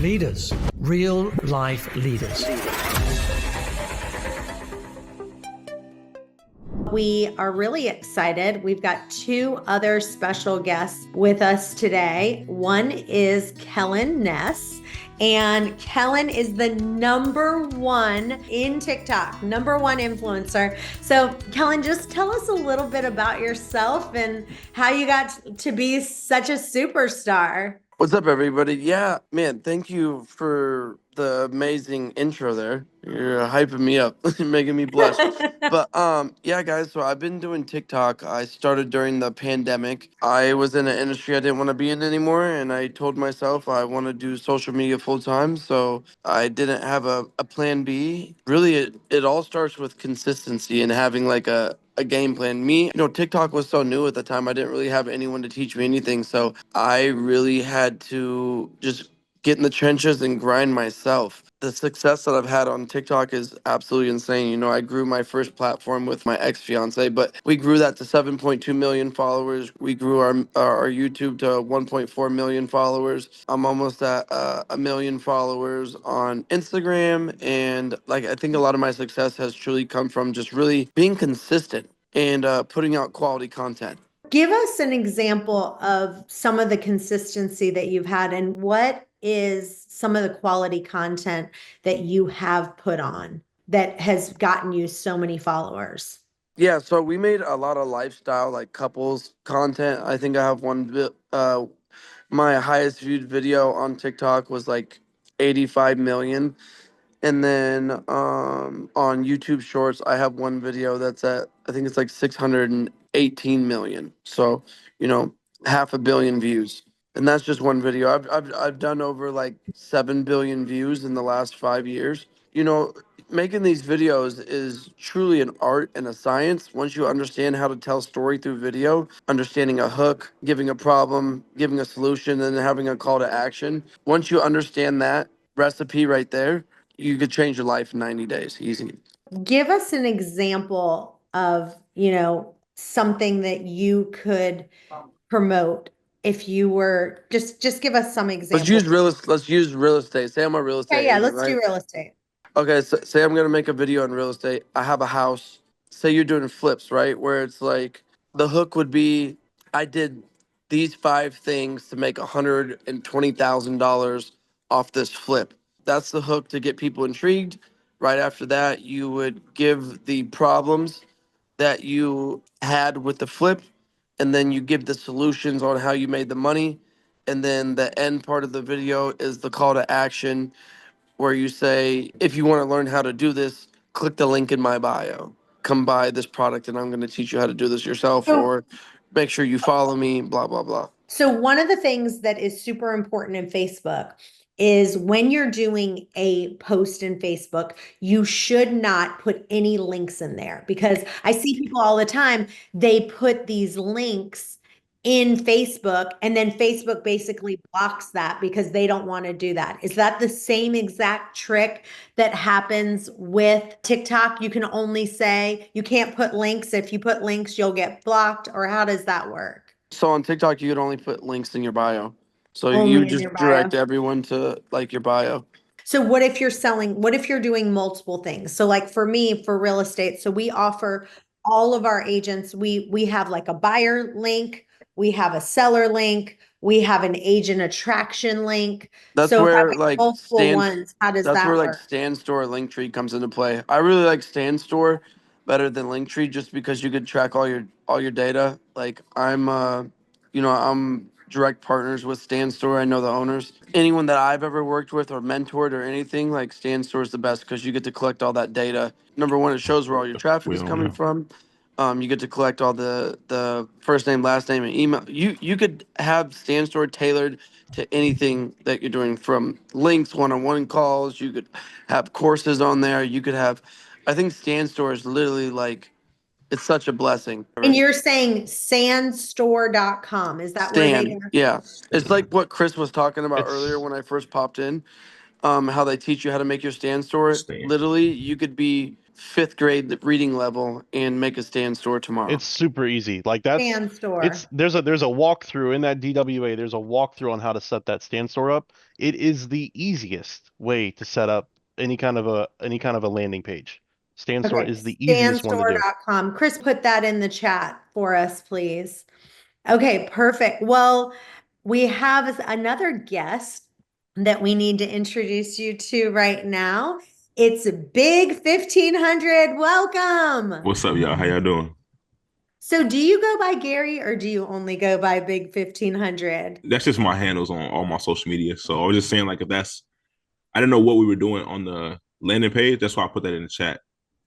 Leaders, real life leaders. We are really excited. We've got two other special guests with us today. One is Kellan Ness, and Kellan is the #1 in TikTok, #1 influencer. So, Kellan, just tell us a little bit about yourself and how you got to be such a superstar. What's up, everybody? Yeah, man, thank you for the amazing intro there. You're hyping me up, making me blush. But yeah, guys, so I've been doing TikTok. I started during the pandemic. I was in an industry I didn't want to be in anymore, and I told myself I want to do social media full time. So I didn't have a plan B. Really, it all starts with consistency and having like a game plan. TikTok was so new at the time. I didn't really have anyone to teach me anything. So I really had to just get in the trenches and grind myself. The success that I've had on TikTok is absolutely insane. I grew my first platform with my ex-fiance, but we grew that to 7.2 million followers. We grew our YouTube to 1.4 million followers. I'm almost at a million followers on Instagram. And I think a lot of my success has truly come from just really being consistent and putting out quality content. Give us an example of some of the consistency that you've had, and what is some of the quality content that you have put on that has gotten you so many followers? Yeah, so we made a lot of lifestyle, like couples content. I think I have my highest viewed video on TikTok was like 85 million. And then on YouTube Shorts, I have one video that's at, I think it's like 618 million. So, half a billion views. And that's just one video. I've done over like 7 billion views in the last 5 years. Making these videos is truly an art and a science. Once you understand how to tell story through video, understanding a hook, giving a problem, giving a solution, and then having a call to action. Once you understand that recipe right there, you could change your life in 90 days. Easy. Give us an example of, something that you could promote if you were just give us some examples. Let's use real estate. Say I'm a real estate Okay, yeah, agent, let's do right? real estate. Okay, so say I'm gonna make a video on real estate. I have a house. Say you're doing flips, right? Where it's like the hook would be, I did these 5 things to make $120,000 off this flip. That's the hook to get people intrigued. Right after that, you would give the problems that you had with the flip, and then you give the solutions on how you made the money. And then the end part of the video is the call to action, where you say, if you want to learn how to do this, click the link in my bio. Come buy this product and I'm going to teach you how to do this yourself, or make sure you follow me, blah, blah, blah. So one of the things that is super important in Facebook is when you're doing a post in Facebook, you should not put any links in there, because I see people all the time, they put these links in Facebook and then Facebook basically blocks that because they don't want to do that. Is that the same exact trick that happens with TikTok? You can only say you can't put links. If you put links, you'll get blocked, or how does that work? So on TikTok, you could only put links in your bio. So Only you in just your bio. direct everyone to like your bio. So what if you're doing multiple things? So like for me, for real estate, so we offer all of our agents, we have like a buyer link, we have a seller link, we have an agent attraction link. That's So where having like multiple ones, how does that's that where like work? Stand Store, Linktree comes into play. I really like Stand Store better than Linktree, just because you could track all your data. Like I'm direct partners with Stand Store. I know the owners. Anyone that I've ever worked with or mentored or anything, like Stand Store is the best because you get to collect all that data. Number one, it shows where all your traffic is coming from. You get to collect all the first name, last name, and email. You could have Stand Store tailored to anything that you're doing, from links, one-on-one calls. You could have courses on there. You could have, I think Stand Store is literally like, it's such a blessing. And you're saying sandstore.com. Is that where they Stan, are? yeah. It's like what Chris was talking about earlier when I first popped in, how they teach you how to make your stand store. Literally, you could be fifth grade reading level and make a stand store tomorrow. It's super easy. Like that's Stand store. it's there's a walkthrough in that DWA. There's a walkthrough on how to set that stand store up. It is the easiest way to set up any kind of a landing page. Stand store Okay, is the easiest one to do. standstore.com. Chris, put that in the chat for us, please. Okay, perfect. Well, we have another guest that we need to introduce you to right now. It's Big 1500. Welcome. What's up, y'all? How y'all doing? So, do you go by Gary or do you only go by Big 1500? That's just my handles on all my social media. So I was just saying, like, if that's, I didn't know what we were doing on the landing page. That's why I put that in the chat.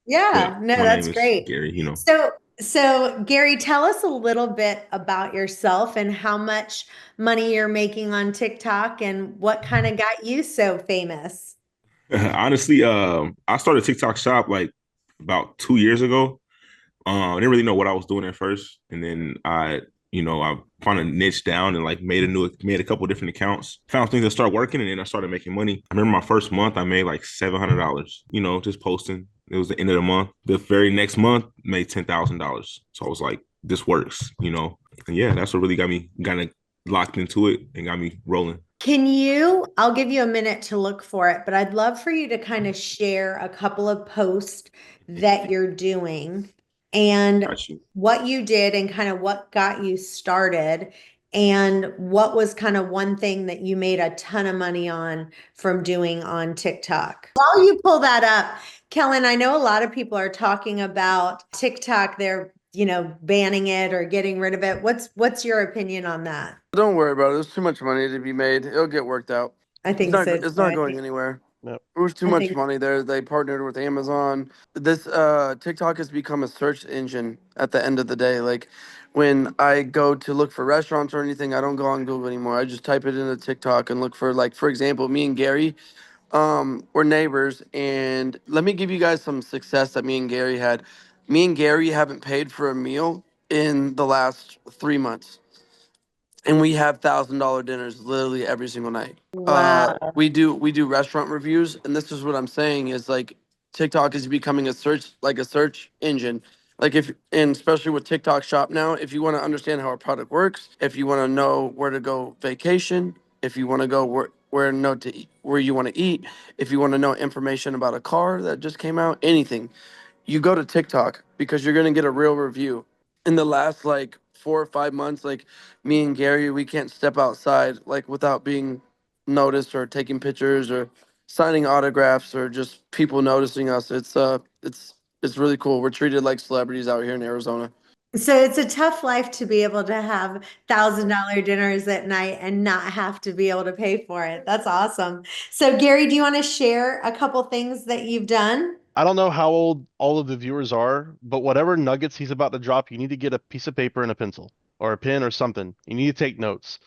Yeah, But no, my that's name is great. Gary, you know. So Gary, tell us a little bit about yourself and how much money you're making on TikTok and what kind of got you so famous. Honestly, I started TikTok shop like about 2 years ago. I didn't really know what I was doing at first, and then I found a niche down and like made a couple different accounts, found things that start working, and then I started making money. I remember my first month, I made like $700, just posting. It was the end of the month. The very next month, made $10,000. So I was like, this works. And yeah, that's what really got me kind of locked into it and got me rolling. I'll give you a minute to look for it, but I'd love for you to kind of share a couple of posts that you're doing and Got you. what you did and kind of what got you started and what was kind of one thing that you made a ton of money on from doing on TikTok. While you pull that up, Kellan, I know a lot of people are talking about TikTok. They're, banning it or getting rid of it. What's your opinion on that? Don't worry about it. There's too much money to be made. It'll get worked out. I It's think not. so It's too. not going anywhere. Yep. There was too I much think money there. They partnered with Amazon. This TikTok has become a search engine at the end of the day. Like when I go to look for restaurants or anything, I don't go on Google anymore. I just type it into TikTok and look for, like, for example, me and Gary, we're neighbors, and let me give you guys some success that me and Gary had. Me and Gary haven't paid for a meal in the last 3 months, and we have $1,000 dinners literally every single night. wow. We do restaurant reviews, and this is what I'm saying is, like, TikTok is becoming a search engine. Like, if and especially with TikTok Shop now, if you want to understand how a product works, if you want to know where to go vacation, if you want to go where know to eat, where you want to eat, if you want to know information about a car that just came out, anything, you go to TikTok because you're gonna get a real review. In the last like 4 or 5 months, like me and Gary, we can't step outside like without being noticed or taking pictures or signing autographs or just people noticing us. It's really cool. We're treated like celebrities out here in Arizona. So it's a tough life to be able to have $1,000 dinners at night and not have to be able to pay for it. That's awesome. So Gary, do you want to share a couple things that you've done? I don't know how old all of the viewers are, but whatever nuggets he's about to drop, you need to get a piece of paper and a pencil or a pen or something. You need to take notes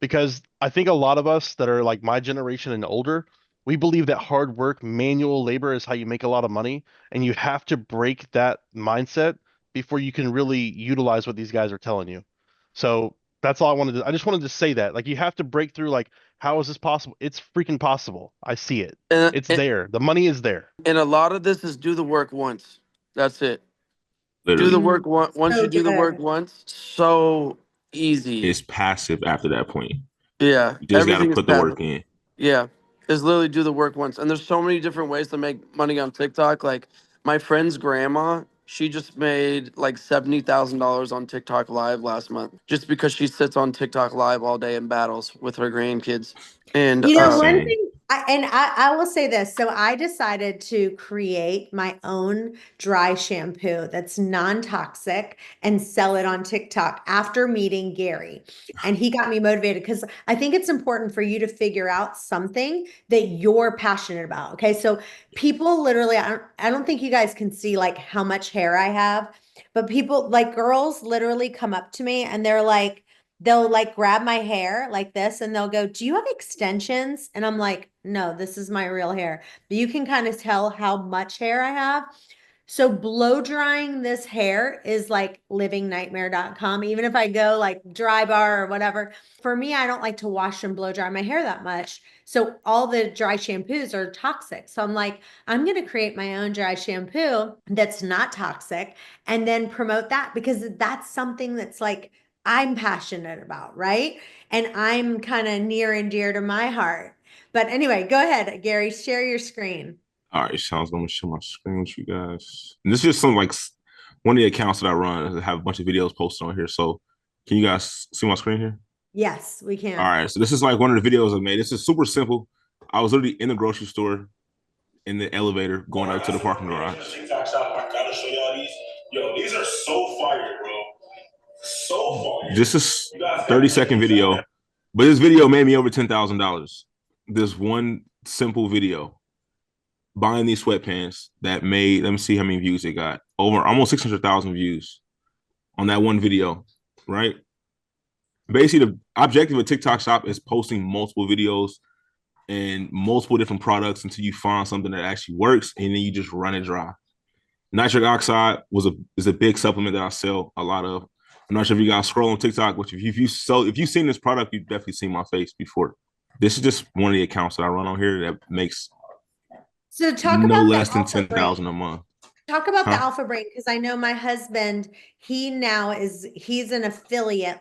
because I think a lot of us that are like my generation and older, we believe that hard work, manual labor is how you make a lot of money, and you have to break that mindset before you can really utilize what these guys are telling you. So that's all I wanted to, I just wanted to say that. Like you have to break through like, how is this possible? It's freaking possible. I see it. And, It's and there. The money is there. and a lot of this is do the work once. That's it. Do the Literally, work once So you do the work good. once, so easy. it's passive after that point. Yeah, You just got to everything is put the passive. work in. Yeah, is literally do the work once. And there's so many different ways to make money on TikTok. Like my friend's grandma, she just made like $70,000 on TikTok Live last month, just because she sits on TikTok Live all day and battles with her grandkids. And You It's know, one insane. thing, I will say this. So I decided to create my own dry shampoo that's non-toxic and sell it on TikTok after meeting Gary. And he got me motivated because I think it's important for you to figure out something that you're passionate about. Okay. So people literally, I don't think you guys can see like how much hair I have, but people like girls literally come up to me and they'll like grab my hair like this and they'll go, "Do you have extensions?" And I'm like, "No, this is my real hair." But you can kind of tell how much hair I have. So blow drying this hair is like livingnightmare.com. Even if I go like dry bar or whatever, for me, I don't like to wash and blow dry my hair that much. So all the dry shampoos are toxic. So I'm like, I'm going to create my own dry shampoo that's not toxic and then promote that because that's something that's like I'm passionate about, right? And I'm kind of near and dear to my heart. But anyway, go ahead, Gary, share your screen. All right, sounds. I'm gonna share my screen with you guys. And this is just some like one of the accounts that I run. I have a bunch of videos posted on here. So can you guys see my screen here? Yes, we All can. right, so this is like one of the videos I made. This is super simple. I was literally in the grocery store in the elevator going up to the parking garage. TikTok shop. I gotta show y'all these. Yo, these are so fire, bro. So fire. This is 30-second video, but this video made me over $10,000. This one simple video. Buying these sweatpants that made, let me see how many views it got. Over almost 600,000 views on that one video, right? Basically, the objective of TikTok Shop is posting multiple videos and multiple different products until you find something that actually works, and then you just run it dry. Nitric oxide is a big supplement that I sell a lot of. I'm not sure if you guys scroll on TikTok, but if you've seen this product, you've definitely seen my face before. This is just one of the accounts that I run on here that makes So talk no about less the than alpha 10,000 brain. a month. Talk about the Huh? alpha brain because I know my husband, he's an affiliate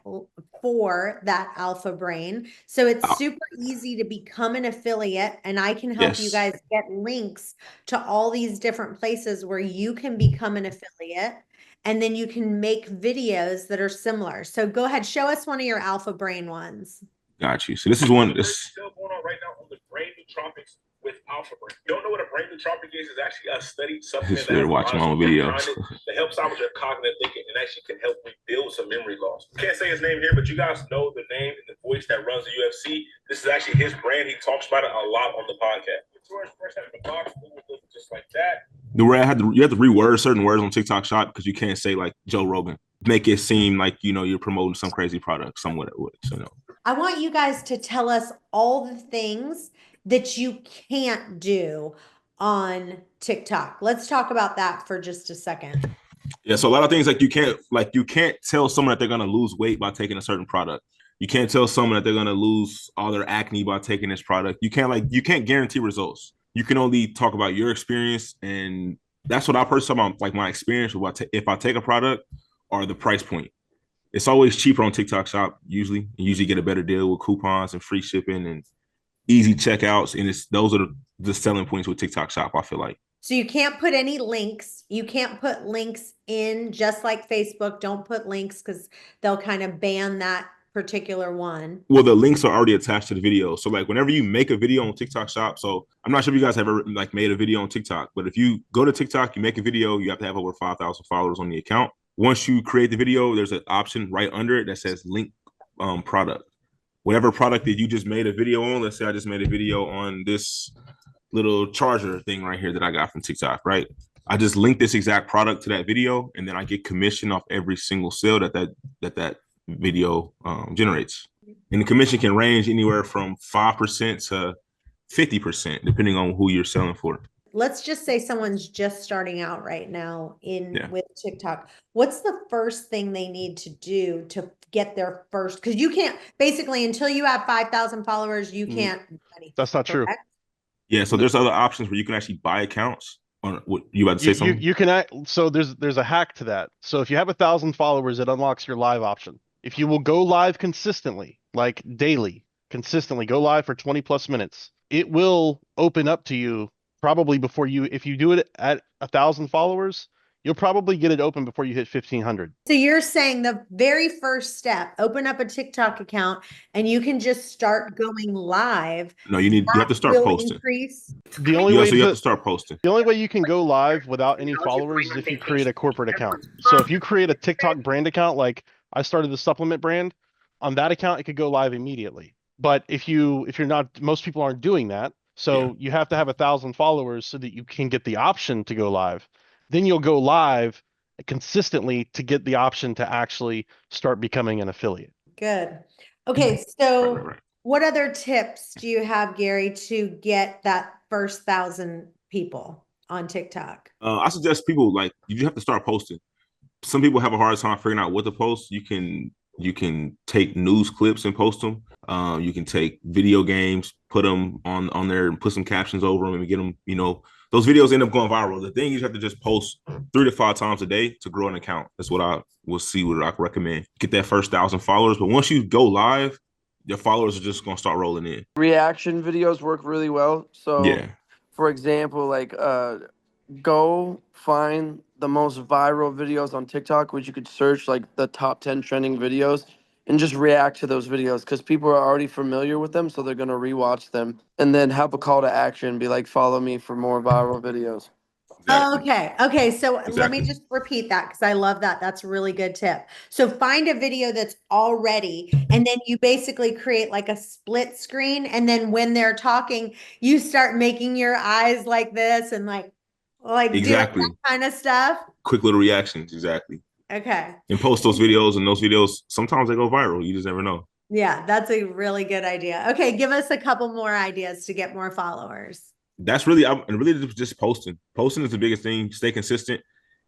for that alpha brain. So it's Oh, super easy to become an affiliate and I can help you yes, guys get links to all these different places where you can become an affiliate and then you can make videos that are similar. So go ahead, show us one of your alpha brain ones. got you. So this is one. This still going on right now on the brain nootropics with alpha brain. You don't know what a brain nootropic is? It's actually a studied supplement is weird watching my own videos. that helps out with your cognitive thinking and actually can help rebuild some memory loss. Can't say his name here, but you guys know the name and the voice that runs the UFC. This is actually his brand. He talks about it a lot on the podcast. First out of the box, just like that. The way you have to reword certain words on TikTok Shop because you can't say like Joe Rogan. Make it seem like you're promoting some crazy product, somewhat. So no. I want you guys to tell us all the things that you can't do on TikTok. Let's talk about that for just a second. Yeah, so a lot of things like you can't tell someone that they're gonna lose weight by taking a certain product. You can't tell someone that they're gonna lose all their acne by taking this product. You can't guarantee results. You can only talk about your experience, and that's what I personally about, like my experience with if I take a product or the price point. It's always cheaper on TikTok Shop. Usually, you usually get a better deal with coupons and free shipping and easy checkouts, and those are the selling points with TikTok Shop. I feel like. So you can't put any links. You can't put links in just like Facebook. Don't put links because they'll kind of ban that particular one. Well, the links are already attached to the video. So like whenever you make a video on TikTok Shop, so I'm not sure if you guys have ever like made a video on TikTok, but if you go to TikTok, you make a video, you have to have over 5,000 followers on the account. Once you create the video, there's an option right under it that says link product. Whatever product that you just made a video on, let's say I just made a video on this little charger thing right here that I got from TikTok, right? I just link this exact product to that video, and then I get commission off every single sale that video generates. And the commission can range anywhere from 5% to 50%, depending on who you're selling for. Let's just say someone's just starting out right now with TikTok. What's the first thing they need to do to get their first? Because you can't basically until you have 5,000 followers, you can't do anything. That's not true. Yeah, so there's other options where you can actually buy accounts. On what you about to say something? You can so there's a hack to that. So if you have 1,000 followers, it unlocks your live option. If you will go live consistently, like daily, consistently go live for 20 plus minutes, it will open up to you probably before if you do it at 1,000 followers, you'll probably get it open before you hit 1,500. So you're saying the very first step, open up a TikTok account and you can just start going live. No, you have to start posting. Increase. The only you way have to start posting. The only way you can go live without any followers is if you create a corporate account. So if you create a TikTok brand account, like I started the supplement brand, on that account it could go live immediately. But if you're not, most people aren't doing that. So you have to have 1,000 followers so that you can get the option to go live. Then you'll go live consistently to get the option to actually start becoming an affiliate. Good. Okay, so Right. what other tips do you have, Gary, to get that first 1,000 people on TikTok? I suggest people like you have to start posting. Some people have a hard time figuring out what to post. You can take news clips and post them. You can take video games, put them on there, and put some captions over them, and get them. Those videos end up going viral. The thing is, you have to just post 3 to 5 times a day to grow an account. That's what I will see. What I recommend. Get that first 1,000 followers, but once you go live, your followers are just gonna start rolling in. Reaction videos work really well. So, Yeah, for example, like go find the most viral videos on TikTok, which you could search like the top 10 trending videos and just react to those videos because people are already familiar with them. So they're going to rewatch them and then have a call to action, be like, follow me for more viral videos. exactly, Okay. Okay. So let me exactly, just repeat that because I love that. That's a really good tip. So find a video that's already, and then you basically create like a split screen. And then when they're talking, you start making your eyes like this and like doing that exactly. kind of stuff. Quick little reactions, exactly. Okay. And post those videos, and those videos sometimes they go viral. You just never know. Yeah, that's a really good idea. Okay, give us a couple more ideas to get more followers. That's really, and really just posting. Posting is the biggest thing. Stay consistent.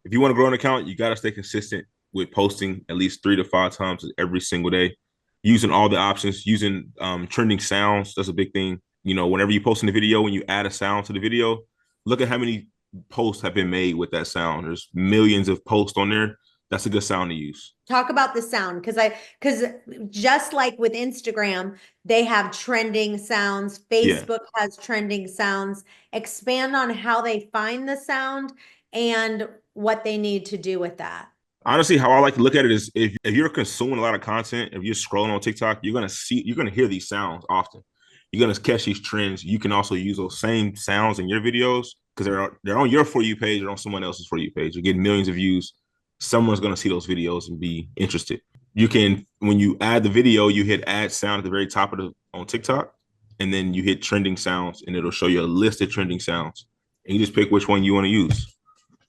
If you want to grow an account, you got to stay consistent with posting at least 3 to 5 times every single day. Using all the options, using trending sounds. That's a big thing. Whenever you post in the video, when you add a sound to the video, look at how many posts have been made with that sound. There's millions of posts on there. That's a good sound to use. Talk about the sound because just like with Instagram, they have trending sounds. Yeah. Facebook has trending sounds. Expand on how they find the sound and what they need to do with that. Honestly, how I like to look at it is if you're consuming a lot of content, if you're scrolling on TikTok, you're gonna hear these sounds often. You're gonna catch these trends. You can also use those same sounds in your videos because they're on your For You page or on someone else's For You page. You're getting millions of views. Someone's gonna see those videos and be interested. You can, when you add the video, you hit add sound at the very top on TikTok, and then you hit trending sounds, and it'll show you a list of trending sounds, and you just pick which one you want to use.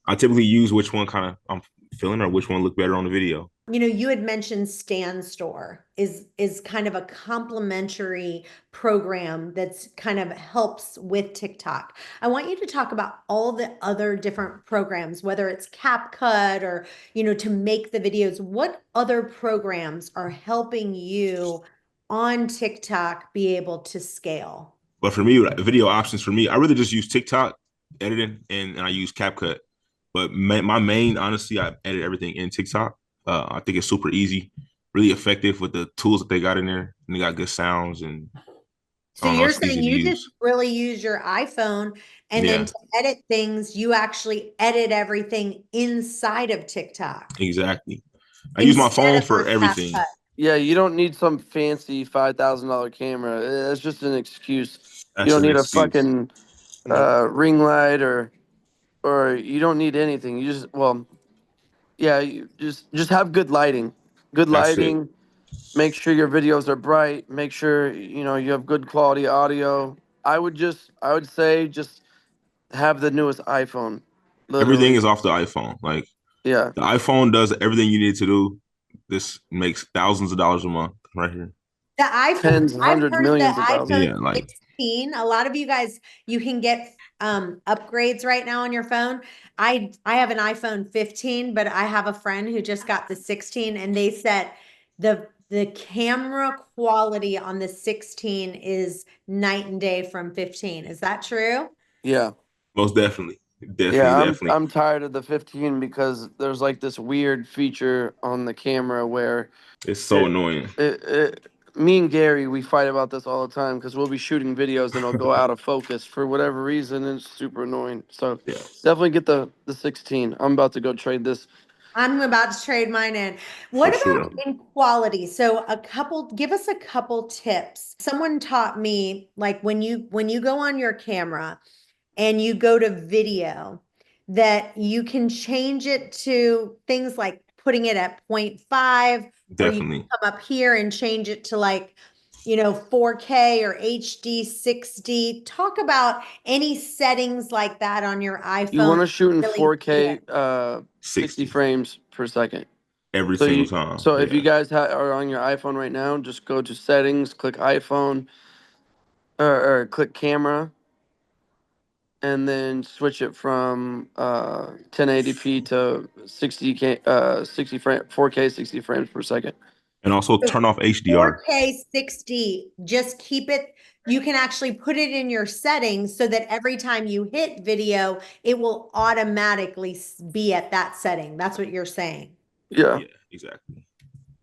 I typically use which one kind of I'm feeling or which one look better on the video. You had mentioned Stan Store is kind of a complementary program that's kind of helps with TikTok. I want you to talk about all the other different programs, whether it's CapCut or, to make the videos. What other programs are helping you on TikTok be able to scale? But for me, video options for me, I really just use TikTok editing and I use CapCut. But my main, honestly, I edit everything in TikTok. I think it's super easy, really effective with the tools that they got in there, and they got good sounds. And So I don't know, you're it's easy saying to you use. just really use your iPhone and then Yeah, to edit things, you actually edit everything inside of TikTok exactly. I use my instead phone of for on everything. CapCut. Yeah, you don't need some fancy $5,000 camera. It's just an excuse. You That's don't just an need a excuse. fucking No, ring light or you don't need anything. You just yeah, you just have good lighting. Good that's it. lighting. Make sure your videos are bright. Make sure you have good quality audio. I would say just have the newest iPhone. Everything Literally. is off the iPhone. Like Yeah. the iPhone does everything you need to do. This makes thousands of dollars a month right here. The iPhone, Tens, I've hundreds, heard the millions of thousands. iPhone Yeah, like 16. A lot of you guys, you can get upgrades right now on your phone. I have an iPhone 15, but I have a friend who just got the 16 and they said the camera quality on the 16 is night and day from 15. Is that true? Yeah. most definitely, definitely, Yeah, definitely. I'm tired of the 15 because there's like this weird feature on the camera where It's so it, annoying. me and Gary, we fight about this all the time because we'll be shooting videos and it'll go out of focus for whatever reason, and it's super annoying. So Yeah, definitely get the 16. I'm about to go trade this. I'm about to trade mine in. for What sure. about in quality? So give us a couple tips. Someone taught me like when you go on your camera and you go to video that you can change it to things like putting it at 0.5 or you can Definitely. come up here and change it to like 4K or HD 6D. Talk about any settings like that on your You iPhone want to shoot in really hit 4K, 60 60 frames per second. every So single time. if you Yeah. guys are on your iPhone right now, just go to settings, click iPhone, or click camera, and then switch it from 1080p to 60 frame 4K 60 frames per second. And also So turn off HDR. 4K 60, just keep it. You can actually put it in your settings so that every time you hit video, it will automatically be at that setting. That's what you're saying. Yeah. Yeah, exactly.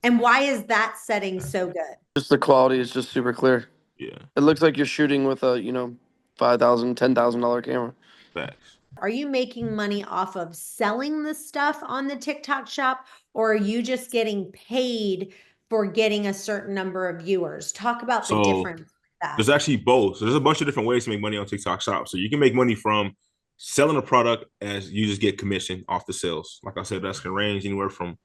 And why is that setting so good? Just the quality is just super clear. Yeah, It looks like you're shooting with a, $5,000, $10,000 camera. facts. Are you making money off of selling the stuff on the TikTok shop, or are you just getting paid for getting a certain number of viewers? Talk about the So difference with that. there's actually both. So there's a bunch of different ways to make money on TikTok Shop. So you can make money from selling a product as you just get commission off the sales. Like I said, that can range anywhere from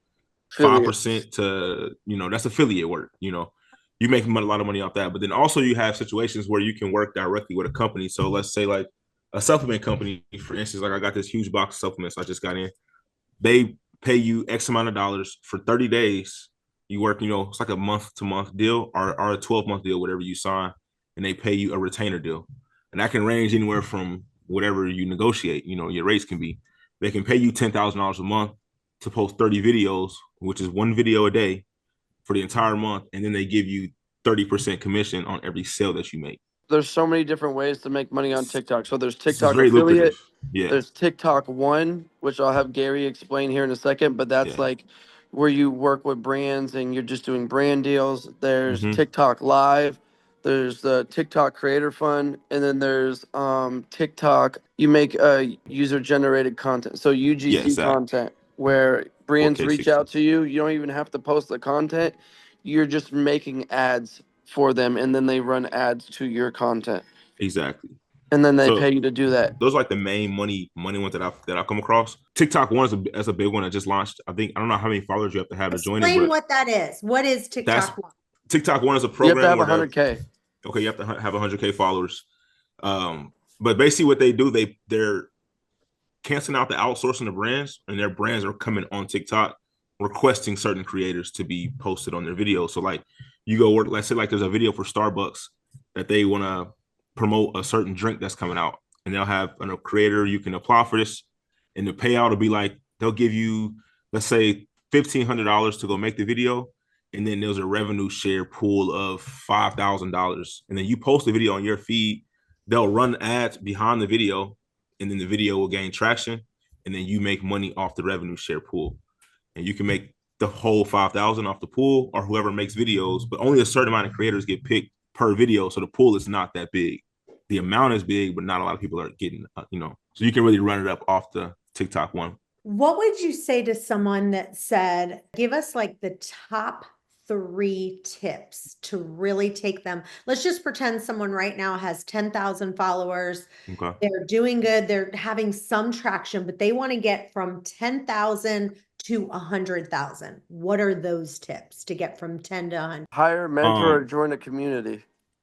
Affiliate. 5% to, that's affiliate work. You make a lot of money off that. But then also you have situations where you can work directly with a company. So let's say like a supplement company, for instance, like I got this huge box of supplements I just got in. They pay you X amount of dollars for 30 days. You work, it's like a month to month deal or a 12-month deal, whatever you sign, and they pay you a retainer deal. And that can range anywhere from whatever you negotiate, your rates can be. They can pay you $10,000 a month to post 30 videos, which is one video a day for the entire month. And then they give you 30% commission on every sale that you make. There's so many different ways to make money on TikTok. So there's This is TikTok very lucrative. affiliate. Yeah. There's TikTok One, which I'll have Gary explain here in a second, but that's Yeah. like where you work with brands and you're just doing brand deals. There's Mhm. TikTok Live. There's the TikTok Creator Fund, and then there's TikTok. You make user generated content, so Yeah, UGC exactly. content, where brands 4K reach 60. out to you. You don't even have to post the content. You're just making ads for them, and then they run ads to your content, Exactly. and then they So pay you to do that. those are like the main money ones that I've come across. TikTok one is a big one that just launched. I don't know how many followers you have to have to join it, Explain but what that is. What is that's TikTok One? TikTok one is a You have to program have where 100K. you have to have 100K followers. But basically what they do, they're canceling out the outsourcing of brands, and their brands are coming on TikTok requesting certain creators to be posted on their videos. So like you go work, let's say like there's a video for Starbucks that they want to promote a certain drink that's coming out, and they'll have a creator, you can apply for this, and the payout will be like they'll give you, let's say, $1,500 to go make the video, and then there's a revenue share pool of $5,000, and then you post the video on your feed. They'll run ads behind the video, and then the video will gain traction, and then you make money off the revenue share pool, and you can make the whole 5,000 off the pool or whoever makes videos, but only a certain amount of creators get picked per video, so the pool is not that big. The amount is big, but not a lot of people are getting, so you can really run it up off the TikTok one. What would you say to someone that said, give us like the top 3 tips to really take them? Let's just pretend someone right now has 10,000 followers. Okay. They're doing good. They're having some traction, but they want to get from 10,000 to 100,000. What are those tips to get from 10 to 100? Hire a mentor or join a community.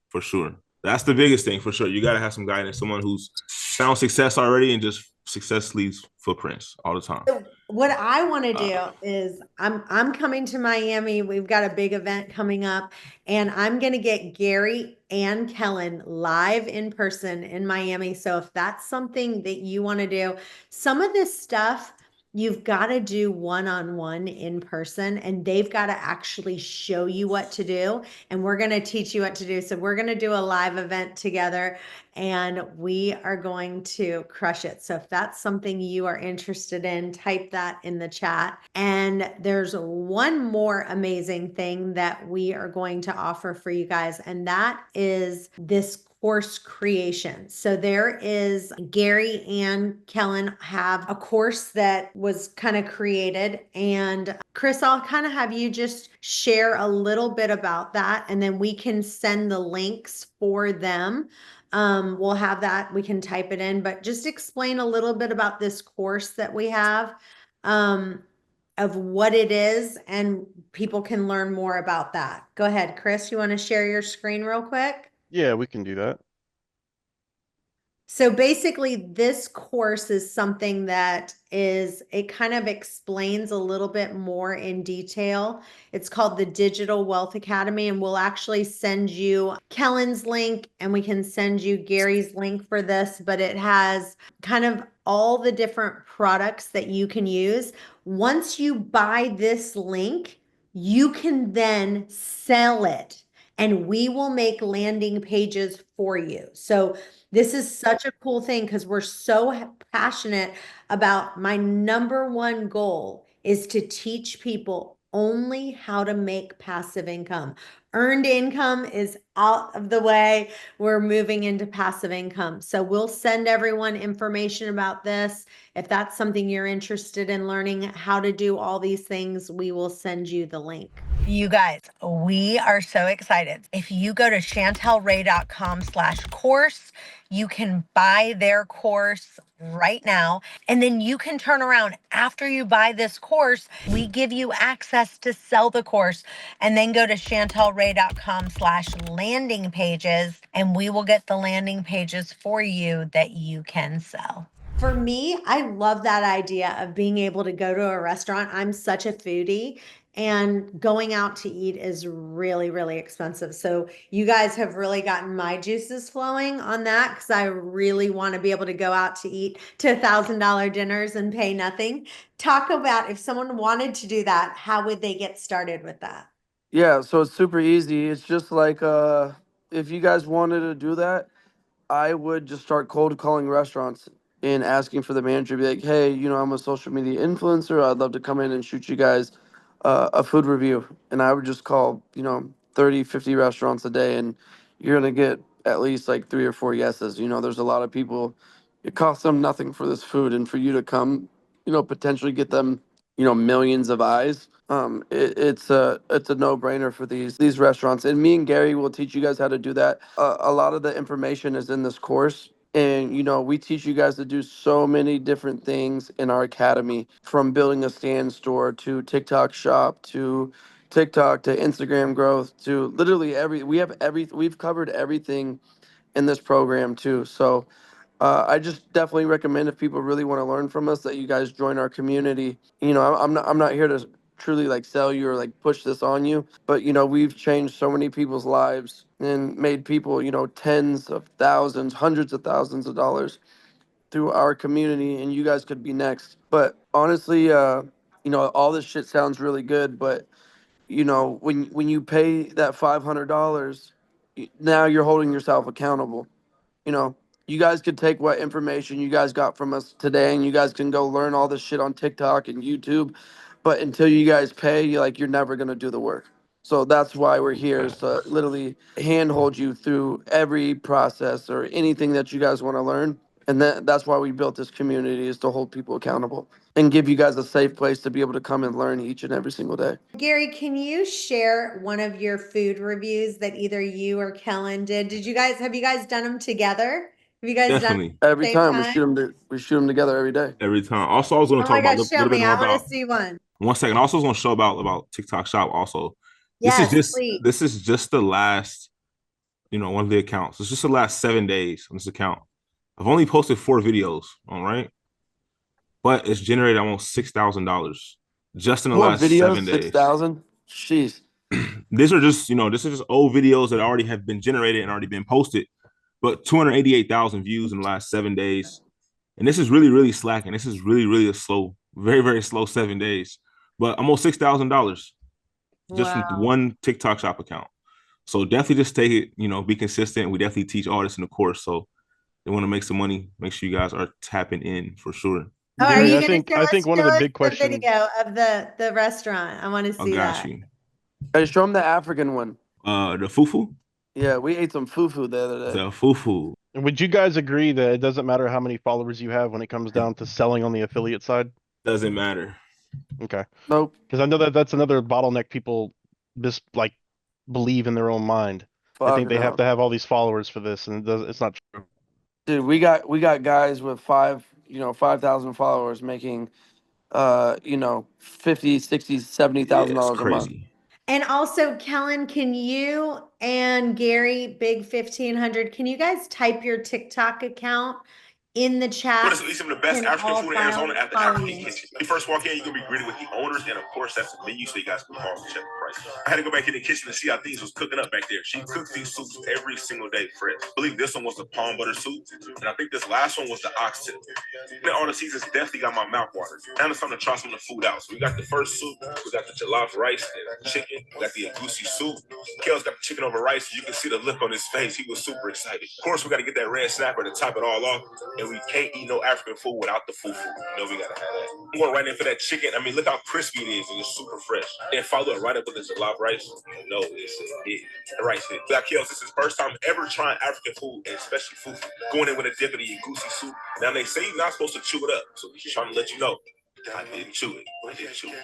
For sure. That's the biggest thing, for sure. You got to have some guidance, someone who's found success already and just success leaves footprints all the time. So what I want to do is I'm coming to Miami. We've got a big event coming up, and I'm going to get Gary and Kellan live in person in Miami. So if that's something that you want to do, some of this stuff you've got to do one-on-one in person, and they've got to actually show you what to do, and we're going to teach you what to do. So we're going to do a live event together, and we are going to crush it. So if that's something you are interested in, type that in the chat. And there's one more amazing thing that we are going to offer for you guys, and that is this course creation. So there is Gary and Kellan have a course that was kind of created, and Chris, I'll kind of have you just share a little bit about that, and then we can send the links for them. We'll have that, we can type it in, but just explain a little bit about this course that we have, of what it is, and people can learn more about that. Go ahead, Chris, you want to share your screen real quick? Yeah, we can do that. So basically, this course is something that it kind of explains a little bit more in detail. It's called the Digital Wealth Academy, and we'll actually send you Kellan's link and we can send you Gary's link for this, but it has kind of all the different products that you can use. Once you buy this link, you can then sell it and we will make landing pages for you. So this is such a cool thing because we're so passionate about my number one goal is to teach people only how to make passive income. Earned income is out of the way. We're moving into passive income. So we'll send everyone information about this. If that's something you're interested in learning how to do all these things, we will send you the link. You guys, we are so excited. If you go to chantelray.com/course, you can buy their course right now. And then you can turn around after you buy this course. We give you access to sell the course and then go to chantelray.com/landing pages and we will get the landing pages for you that you can sell. For me, I love that idea of being able to go to a restaurant. I'm such a foodie and going out to eat is really, really expensive. So you guys have really gotten my juices flowing on that because I really want to be able to go out to eat to $1,000 dinners and pay nothing. Talk about if someone wanted to do that, how would they get started with that? Yeah, so it's super easy. It's just like if you guys wanted to do that, I would just start cold calling restaurants and asking for the manager, be like, hey, I'm a social media influencer. I'd love to come in and shoot you guys a food review. And I would just call, 30, 50 restaurants a day, and you're going to get at least like 3 or 4 yeses. There's a lot of people, it costs them nothing for this food. And for you to come, potentially get them, millions of eyes. It's a no-brainer for these restaurants, and me and Gary will teach you guys how to do that. A lot of the information is in this course, and we teach you guys to do so many different things in our academy, from building a stand store to TikTok shop to TikTok to Instagram growth to literally we've covered everything in this program too. So I just definitely recommend, if people really want to learn from us, that you guys join our community. I'm not here to truly like sell you or like push this on you, but we've changed so many people's lives and made people, tens of thousands, hundreds of thousands of dollars through our community, and you guys could be next. But honestly, all this shit sounds really good, but when you pay that $500, now you're holding yourself accountable. you know, you guys could take what information you guys got from us today, and you guys can go learn all this shit on TikTok and YouTube. But until you guys pay, you're never gonna do the work. So that's why we're here, is to literally handhold you through every process or anything that you guys want to learn. And that's why we built this community, is to hold people accountable and give you guys a safe place to be able to come and learn each and every single day. Gary, can you share one of your food reviews that either you or Kellan did? Have you guys done them together? Have you guys done Definitely. them at Every the same time time? we shoot them together every day. Every time. Also, I was going Oh to talk my about a gosh, show little bit me. more I want about to see one. 1 second. I also was going to show about TikTok Shop. Also, Yes, please. this is just the last, one of the accounts. It's just the last 7 days on this account. I've only posted 4 videos. All right, but it's generated almost $6,000 just in the 4 videos, last 7 six days. thousand. Jeez. These are just, this is just old videos that already have been generated and already been posted, but 288,000 views in the last 7 days. And this is really, really slacking. This is really, really a slow, very, very slow 7 days. But almost $6,000 just from Wow. one TikTok shop account. So definitely just take it, be consistent. We definitely teach all this in the course. So they want to make some money. Make sure you guys are tapping in for sure. Oh, are Gary, you I going think to I think one of show the us big the questions. video of the restaurant? I want to I see got that. you. Hey, show them the African one. The fufu, Yeah, we ate some fufu the other day. the fufu. Would you guys agree that it doesn't matter how many followers you have when it comes down to selling on the affiliate side? Doesn't matter. Okay. Nope. Because I know that's another bottleneck people just like believe in their own mind. They Fuck think they have no. to have all these followers for this, and it's not true. Dude, we got guys with 5,000 followers making 50, 60, Yeah, it's $70,000 a month. crazy. And also, Kellan, can you and Gary, Big 1500, can you guys type your TikTok account in the chat? What is eat some of the best Can African all food in Arizona at the follow African you? Kitchen. When you first walk in, you're gonna be greeted with the owners, and of course, that's the menu, so you guys can pause and check the price. I had to go back in the kitchen to see how things was cooking up back there. She cooks these soups every single day fresh. I believe this one was the palm butter soup, and I think this last one was the oxtail. And all the seasons definitely got my mouth watering. Now it's time to try some of the food out. So we got the first soup, we got the jollof rice and chicken, we got the agusi soup. Kel's got the chicken over rice, and you can see the look on his face. He was super excited. Of course, we got to get that red snapper to top it all off, and we can't eat no African food without the fufu. You know we gotta have that. I'm going right in for that chicken. I mean, look how crispy it is, and it's super fresh. And follow it right up with the jollof rice. No, it's the rice. Black Kells, this is his first time ever trying African food, and especially fufu. Going in with a dip of the agusi soup. Now they say you're not supposed to chew it up, so he's trying to let you know. I didn't chew it. I didn't chew it.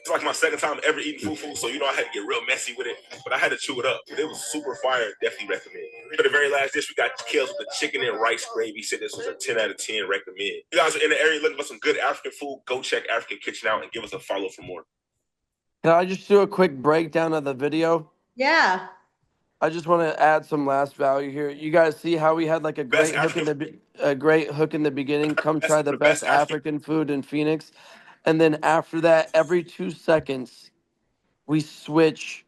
It's like my second time ever eating fufu, so you know I had to get real messy with it, but I had to chew it up. But it was super fire. Definitely recommend. For the very last dish, we got Kells with the chicken and rice gravy. Said this was a 10 out of 10 recommend. You guys are in the area looking for some good African food, go check African Kitchen out and give us a follow for more. Can I just do a quick breakdown of the video? Yeah. I just want to add some last value here. You guys see how we had like a Best great hook in the beginning. Come try the best African food in Phoenix, and then after that, every 2 seconds, we switch.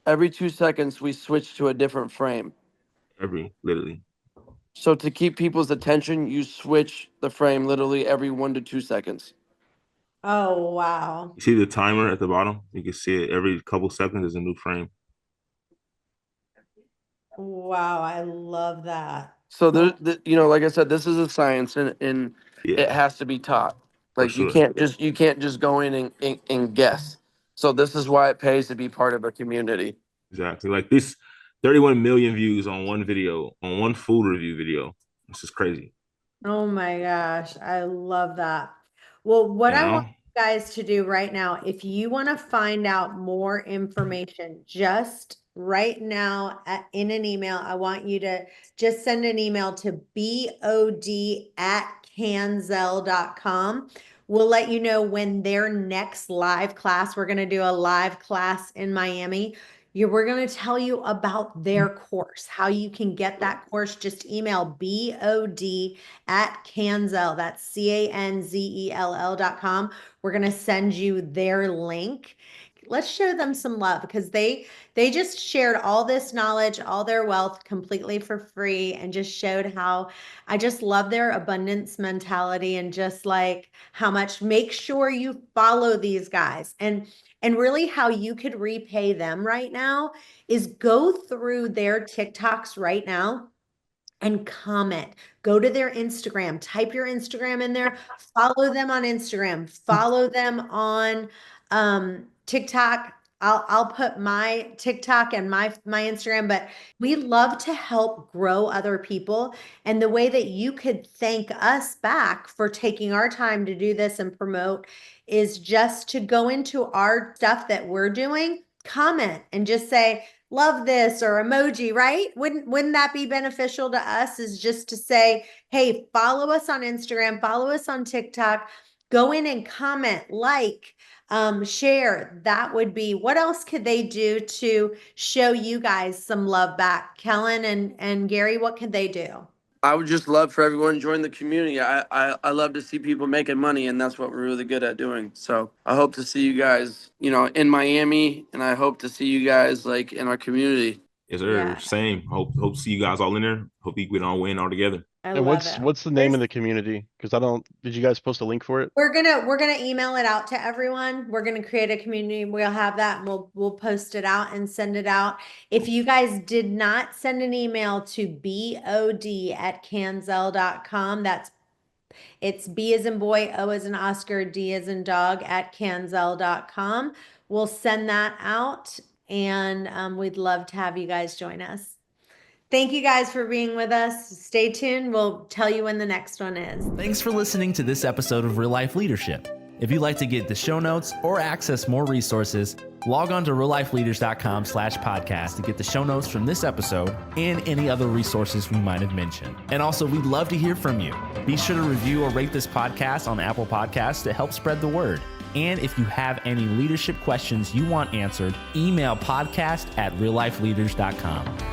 Every 2 seconds, we switch to a different frame. Literally. So to keep people's attention, you switch the frame literally every 1 to 2 seconds. Oh, wow. You see the timer at the bottom? You can see it every couple seconds. There's a new frame. Wow, I love that. So like I said, this is a science, and Yeah, it has to be taught. for Like you sure. can't just go in and guess. So this is why it pays to be part of a community. Exactly. Like this 31 million views on one video, on one food review video. This is crazy. Oh my gosh, I love that. Well, what You I want know? you guys to do right now, if you want to find out more information, just right now in an email, I want you to just send an email to bod@canzel.com. We'll let you know when their next live class, we're going to do a live class in Miami. We're going to tell you about their course, how you can get that course. Just email bod@canzel, that's CANZELL.com. We're going to send you their link. Let's show them some love because they just shared all this knowledge, all their wealth completely for free, and just showed how I just love their abundance mentality and just like how much. Make sure you follow these guys, and really how you could repay them right now is go through their TikToks right now and comment. Go to their Instagram, type your Instagram in there, follow them on Instagram, follow them on TikTok. I'll put my TikTok and my Instagram, but we love to help grow other people. And the way that you could thank us back for taking our time to do this and promote is just to go into our stuff that we're doing, comment and just say, love this or emoji, right? Wouldn't that be beneficial to us, is just to say, hey, follow us on Instagram, follow us on TikTok, go in and comment, like, share. That would be, what else could they do to show you guys some love back? Kellan and Gary, what could they do? I would just love for everyone to join the community. I love to see people making money, and that's what we're really good at doing. So I hope to see you guys, in Miami, and I hope to see you guys like in our community. Yes, sir. Yeah. Same. Hope to see you guys all in there. Hope we can all win all together. And what's the name of the community? Because did you guys post a link for it? We're gonna email it out to everyone. We're gonna create a community. We'll have that and we'll post it out and send it out. If you guys did not send an email to bod@canzel.com, it's B as in boy, O as in Oscar, D as in dog @canzel.com. We'll send that out, and we'd love to have you guys join us. Thank you guys for being with us. Stay tuned. We'll tell you when the next one is. Thanks for listening to this episode of Real Life Leadership. If you'd like to get the show notes or access more resources, log on to reallifeleaders.com/podcast to get the show notes from this episode and any other resources we might have mentioned. And also, we'd love to hear from you. Be sure to review or rate this podcast on Apple Podcasts to help spread the word. And if you have any leadership questions you want answered, email podcast@realLifeLeaders.com.